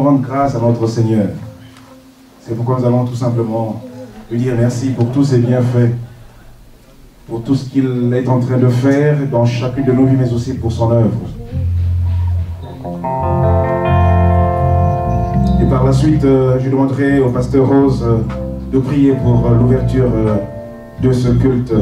rendre grâce à notre Seigneur. C'est pourquoi nous allons tout simplement lui dire merci pour tous ses bienfaits, pour tout ce qu'il est en train de faire dans chacune de nos vies, mais aussi pour son œuvre. Et par la suite, je demanderai au pasteur Rose de prier pour l'ouverture de ce culte.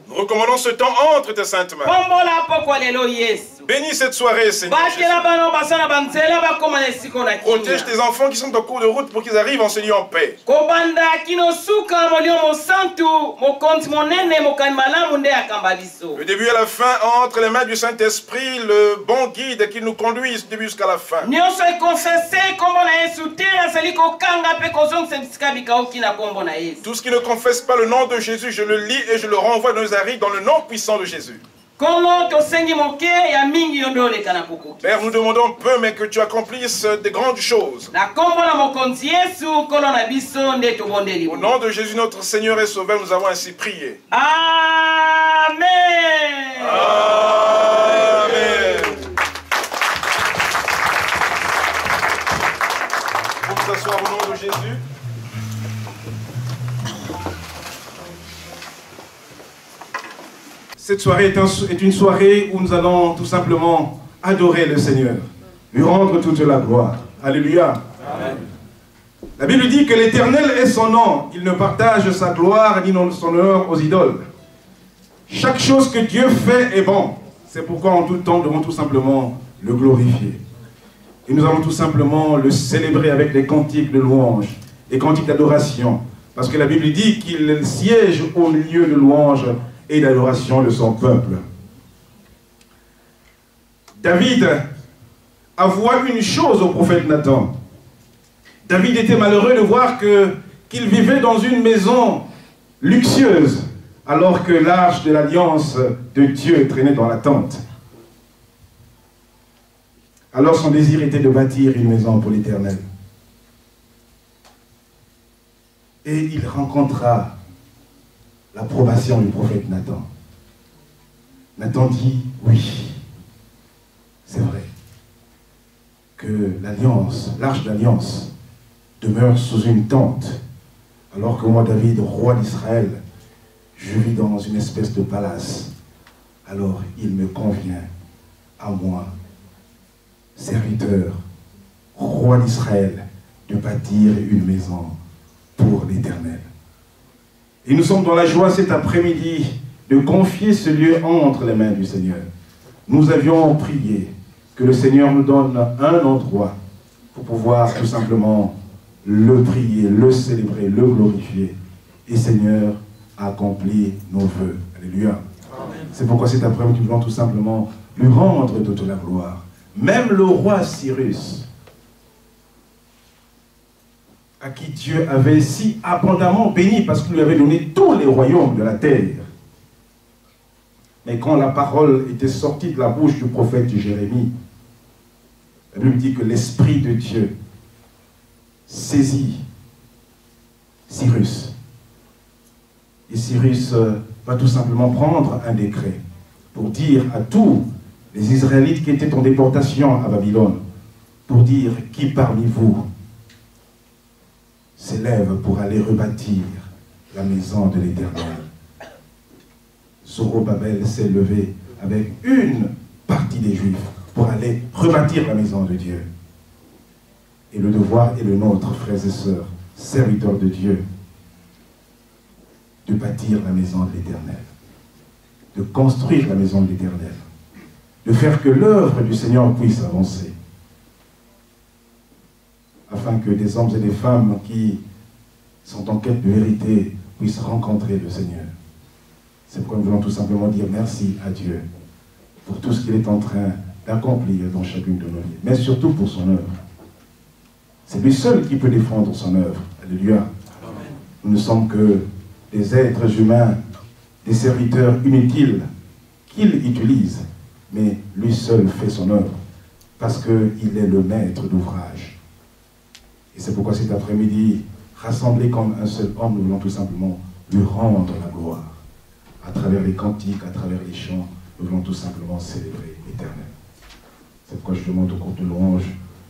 Nous recommandons ce temps entre tes saintes mains. Bénis cette soirée, Seigneur Jésus. Protège tes enfants qui sont en cours de route pour qu'ils arrivent en ce lieu en paix. Le début et la fin entre les mains du Saint-Esprit, le bon guide qui nous conduit du début jusqu'à la fin. Tout ce qui ne confesse pas le nom de Jésus, je le lis et je le renvoie dans nos arrêts dans le nom puissant de Jésus. Père, nous demandons peu, mais que tu accomplisses de grandes choses. Au nom de Jésus, notre Seigneur et Sauveur, nous avons ainsi prié. Amen. Cette soirée est une soirée où nous allons tout simplement adorer le Seigneur, lui rendre toute la gloire. Alléluia. Amen. La Bible dit que l'Éternel est son nom. Il ne partage sa gloire ni son honneur aux idoles. Chaque chose que Dieu fait est bon. C'est pourquoi en tout temps, nous devons tout simplement le glorifier. Et nous allons tout simplement le célébrer avec des cantiques de louange, des cantiques d'adoration. Parce que la Bible dit qu'il siège au milieu de louange et d'adoration de son peuple. David avoua une chose au prophète Nathan. David était malheureux de voir qu'il vivait dans une maison luxueuse, alors que l'arche de l'alliance de Dieu traînait dans la tente. Alors son désir était de bâtir une maison pour l'Éternel. Et il rencontra l'approbation du prophète Nathan. Nathan dit, oui, c'est vrai, que l'alliance, l'arche d'alliance, demeure sous une tente, alors que moi, David, roi d'Israël, je vis dans une espèce de palace. Alors il me convient, à moi, serviteur, roi d'Israël, de bâtir une maison pour l'Éternel. Et nous sommes dans la joie cet après-midi de confier ce lieu entre les mains du Seigneur. Nous avions prié que le Seigneur nous donne un endroit pour pouvoir tout simplement le prier, le célébrer, le glorifier. Et Seigneur, accomplis nos vœux. Alléluia. C'est pourquoi cet après-midi, nous voulons tout simplement lui rendre toute la gloire. Même le roi Cyrus, à qui Dieu avait si abondamment béni parce qu'il lui avait donné tous les royaumes de la terre. Mais quand la parole était sortie de la bouche du prophète Jérémie, la Bible dit que l'Esprit de Dieu saisit Cyrus. Et Cyrus va tout simplement prendre un décret pour dire à tous les Israélites qui étaient en déportation à Babylone, pour dire qui parmi vous s'élève pour aller rebâtir la maison de l'Éternel. Zorobabel s'est levé avec une partie des Juifs pour aller rebâtir la maison de Dieu. Et le devoir est le nôtre, frères et sœurs, serviteurs de Dieu, de bâtir la maison de l'Éternel, de construire la maison de l'Éternel, de faire que l'œuvre du Seigneur puisse avancer, afin que des hommes et des femmes qui sont en quête de vérité puissent rencontrer le Seigneur. C'est pourquoi nous voulons tout simplement dire merci à Dieu pour tout ce qu'il est en train d'accomplir dans chacune de nos vies, mais surtout pour son œuvre. C'est lui seul qui peut défendre son œuvre. Alléluia. Nous ne sommes que des êtres humains, des serviteurs inutiles qu'il utilise, mais lui seul fait son œuvre, parce qu'il est le maître d'ouvrage. Et c'est pourquoi cet après-midi, rassemblés comme un seul homme, nous voulons tout simplement lui rendre la gloire. À travers les cantiques, à travers les chants, nous voulons tout simplement célébrer l'Éternel. C'est pourquoi je demande au groupe de louange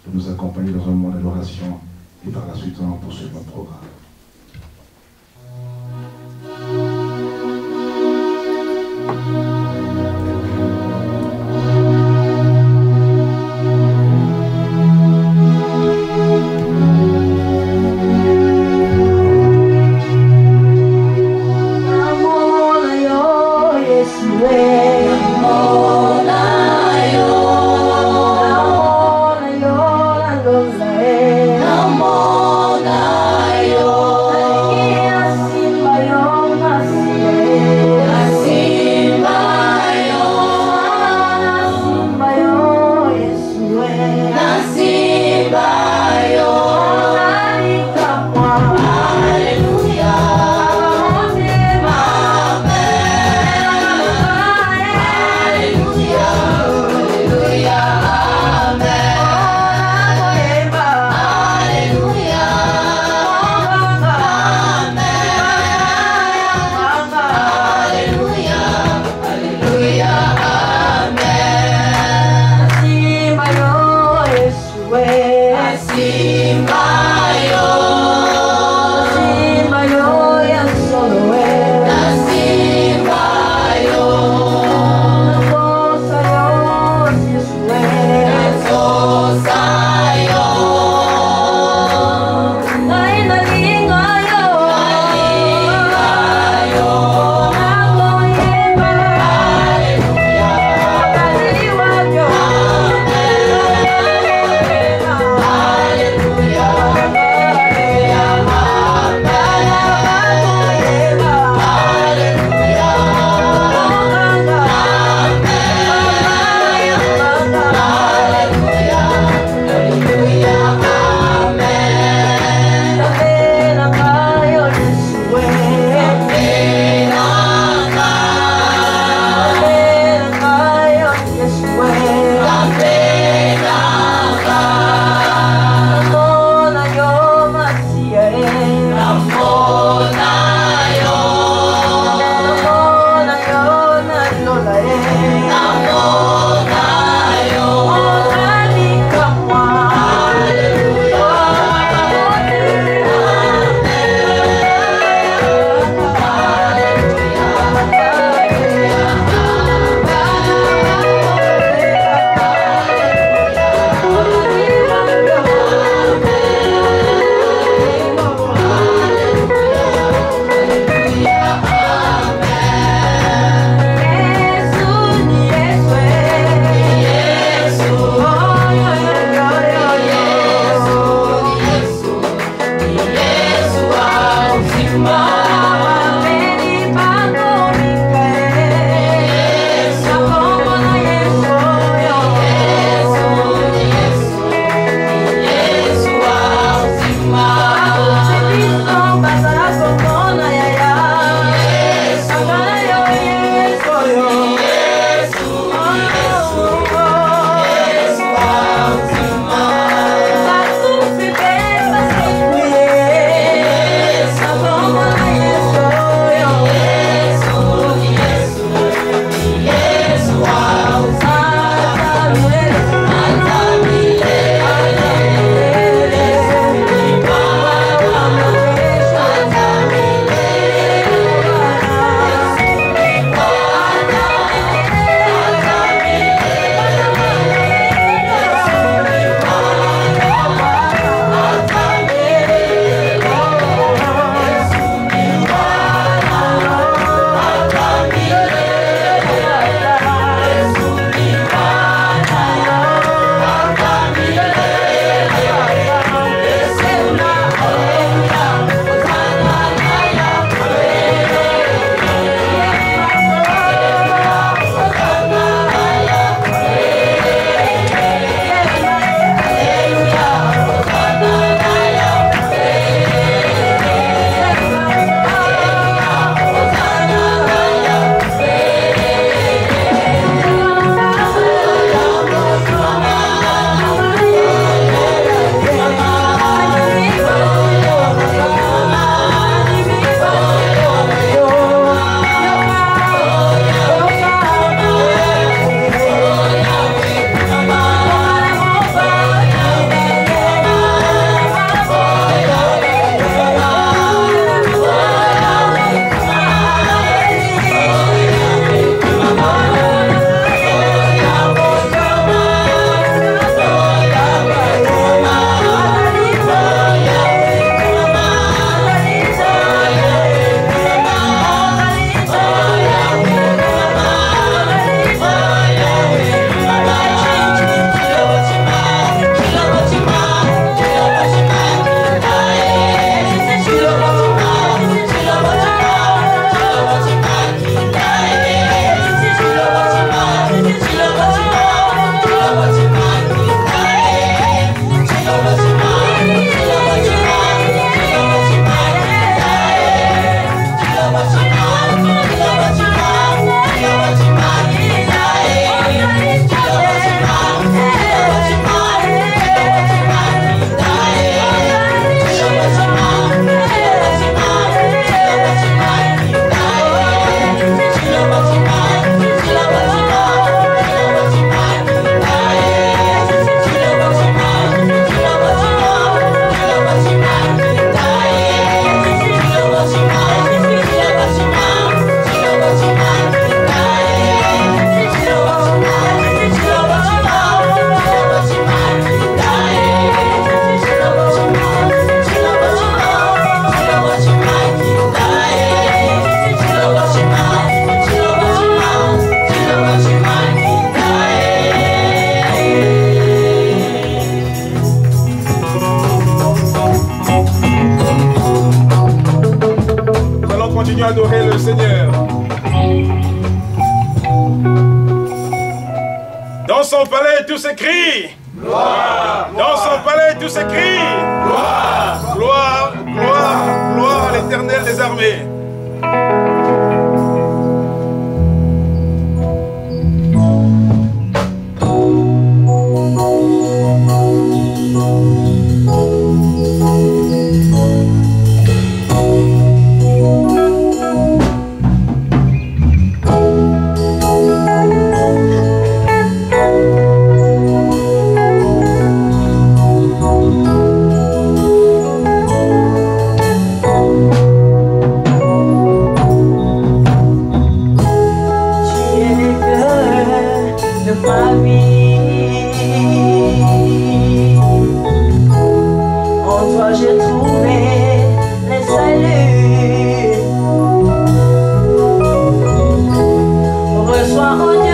de nous accompagner dans un moment d'adoration et par la suite on poursuit notre programme. Simba yo Dans son palais, tout s'écrie. Gloire. Dans son palais, tout s'écrie. Gloire. Gloire, gloire, gloire à l'Éternel des armées. Reçois